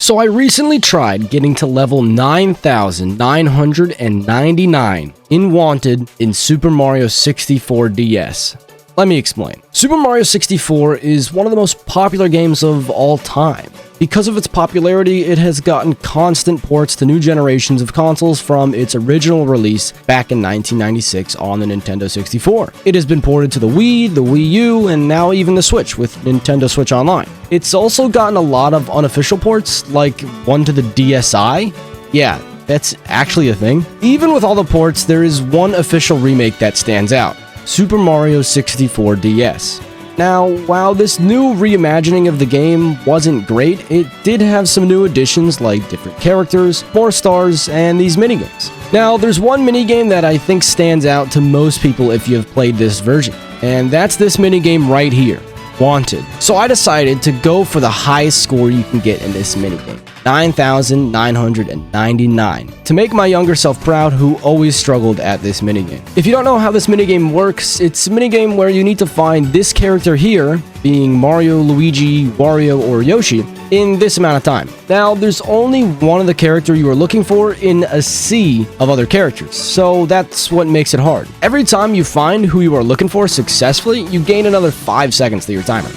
So I recently tried getting to level 9,999 in Wanted in Super Mario 64 DS. Let me explain. Super Mario 64 is one of the most popular games of all time. Because of its popularity, it has gotten constant ports to new generations of consoles from its original release back in 1996 on the Nintendo 64. It has been ported to the Wii, the Wii U, and now even the Switch with Nintendo Switch Online. It's also gotten a lot of unofficial ports, like one to the DSi. Yeah, that's actually a thing. Even with all the ports, there is one official remake that stands out: Super Mario 64 DS. Now, while this new reimagining of the game wasn't great, it did have some new additions like different characters, more stars, and these minigames. Now, there's one minigame that I think stands out to most people if you have played this version, and that's this minigame right here, Wanted. So I decided to go for the highest score you can get in this minigame, 9,999, to make my younger self proud, who always struggled at this minigame. If you don't know how this minigame works, it's a minigame where you need to find this character here, being Mario, Luigi, Wario, or Yoshi, in this amount of time. Now, there's only one of the character you are looking for in a sea of other characters, so that's what makes it hard. Every time you find who you are looking for successfully, you gain another 5 seconds to your timer.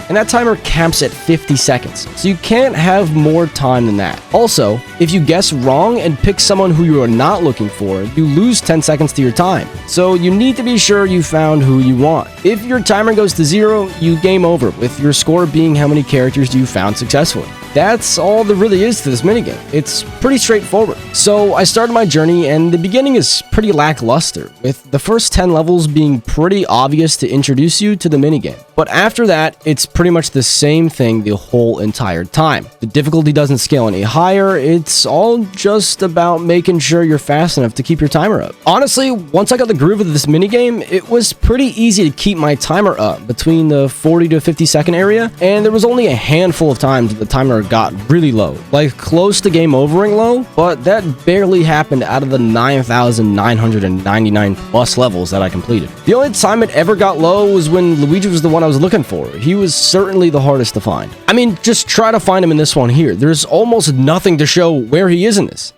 And that timer caps at 50 seconds, so you can't have more time than that. Also, if you guess wrong and pick someone who you are not looking for, you lose 10 seconds to your time. So you need to be sure you found who you want. If your timer goes to 0, you game over, with your score being how many characters you found successfully. That's all there really is to this minigame. It's pretty straightforward. So I started my journey, and the beginning is pretty lackluster, with the first 10 levels being pretty obvious to introduce you to the minigame. But after that, it's pretty much the same thing the whole entire time. The difficulty doesn't scale any higher, it's all just about making sure you're fast enough to keep your timer up. Honestly, once I got the groove of this minigame, it was pretty easy to keep my timer up between the 40 to 50 second area, and there was only a handful of times the timer got really low, like close to game overing low, but that barely happened out of the 9,999 plus levels that I completed. The only time it ever got low was when Luigi was the one I was looking for. He was certainly the hardest to find. I mean, just try to find him in this one here. There's almost nothing to show where he is in this.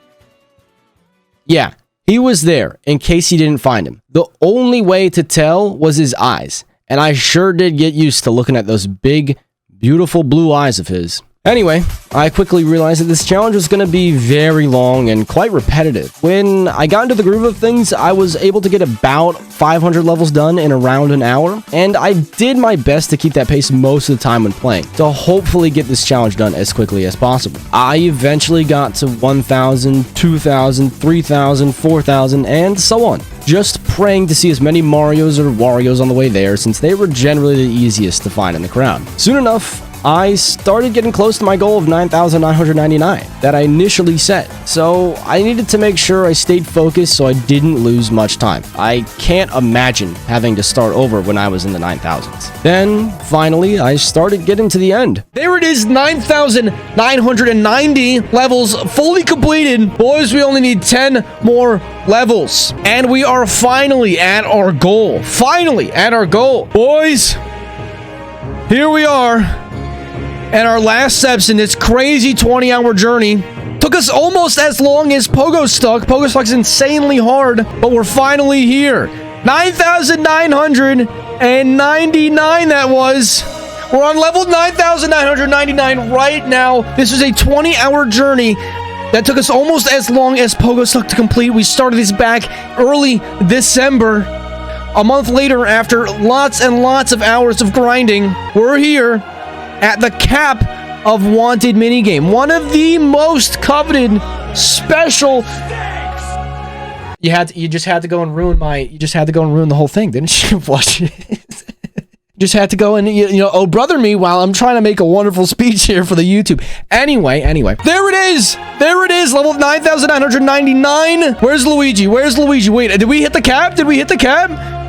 Yeah, he was there, in case you didn't find him. The only way to tell was his eyes, and I sure did get used to looking at those big, beautiful blue eyes of his. Anyway, I quickly realized that this challenge was going to be very long and quite repetitive. When I got into the groove of things, I was able to get about 500 levels done in around an hour, and I did my best to keep that pace most of the time when playing, to hopefully get this challenge done as quickly as possible. I eventually got to 1,000, 2,000, 3,000, 4,000, and so on, just praying to see as many Marios or Warios on the way there, since they were generally the easiest to find in the crowd. Soon enough, I started getting close to my goal of 9,999 that I initially set, so I needed to make sure I stayed focused so I didn't lose much time. I can't imagine having to start over when I was in the 9,000s. Then, finally, I started getting to the end. There it is, 9,990 levels fully completed. Boys, we only need 10 more levels, and we are finally at our goal. Finally at our goal. Boys, here we are. And our last steps in this crazy 20-hour journey took us almost as long as Pogo Stuck. Pogo Stuck is insanely hard, but we're finally here. 9,999 that was. We're on level 9,999 right now. This is a 20-hour journey that took us almost as long as Pogo Stuck to complete. We started this back early December. A month later, after lots and lots of hours of grinding, we're here at the cap of Wanted minigame, one of the most coveted special. You just had to go and ruin the whole thing, didn't you? Watch it. Just had to go and oh brother me while I'm trying to make a wonderful speech here for the YouTube. Anyway, there it is, level 9,999. Where's Luigi? Wait, did we hit the cap?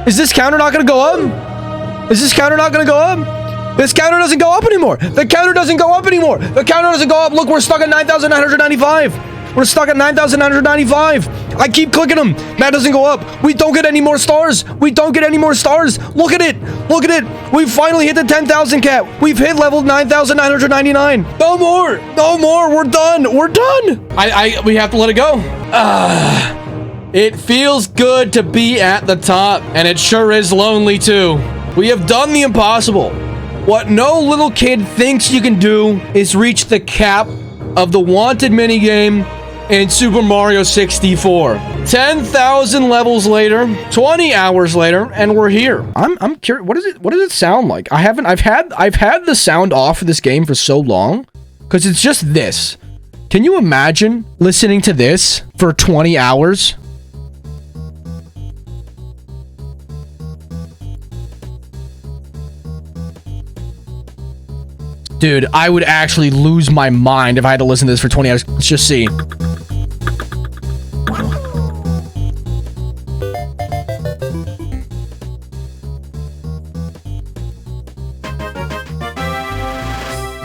Is this counter not gonna go up? This counter doesn't go up anymore. The counter doesn't go up. Look, we're stuck at 9,995. We're stuck at 9,995. I keep clicking them. That doesn't go up. We don't get any more stars. We don't get any more stars. Look at it. Look at it. We finally hit the 10,000 cap. We've hit level 9,999. No more. No more. We're done. We're done. We have to let it go. It feels good to be at the top, and it sure is lonely too. We have done the impossible. What no little kid thinks you can do is reach the cap of the wanted minigame in Super Mario 64. 10,000 levels later, 20 hours later, and we're here. I'm curious. What does it sound like? I've had the sound off for this game for so long because it's just this. Can you imagine listening to this for 20 hours? Dude, I would actually lose my mind if I had to listen to this for 20 hours. Let's just see.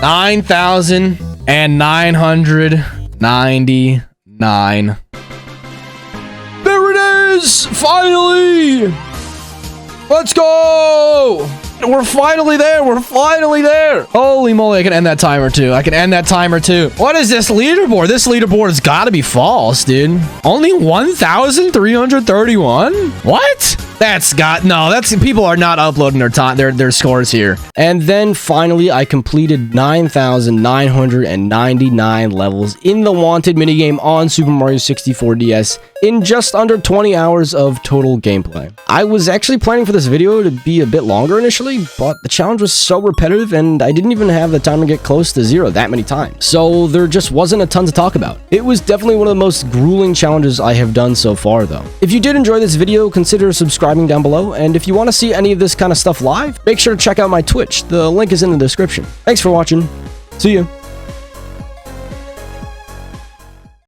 $9,999. There it is! Finally! Let's go! We're finally there. We're finally there. Holy moly, I can end that timer too. I can end that timer too. What is this leaderboard? This leaderboard has got to be false, dude. Only 1,331? What? That's people are not uploading their scores here. And then finally, I completed 9,999 levels in the wanted minigame on Super Mario 64 DS in just under 20 hours of total gameplay. I was actually planning for this video to be a bit longer initially, but the challenge was so repetitive and I didn't even have the time to get close to zero that many times. So there just wasn't a ton to talk about. It was definitely one of the most grueling challenges I have done so far though. If you did enjoy this video, consider subscribing down below, and if you want to see any of this kind of stuff live, make sure to check out my Twitch. The link is in the description. Thanks for watching. See you.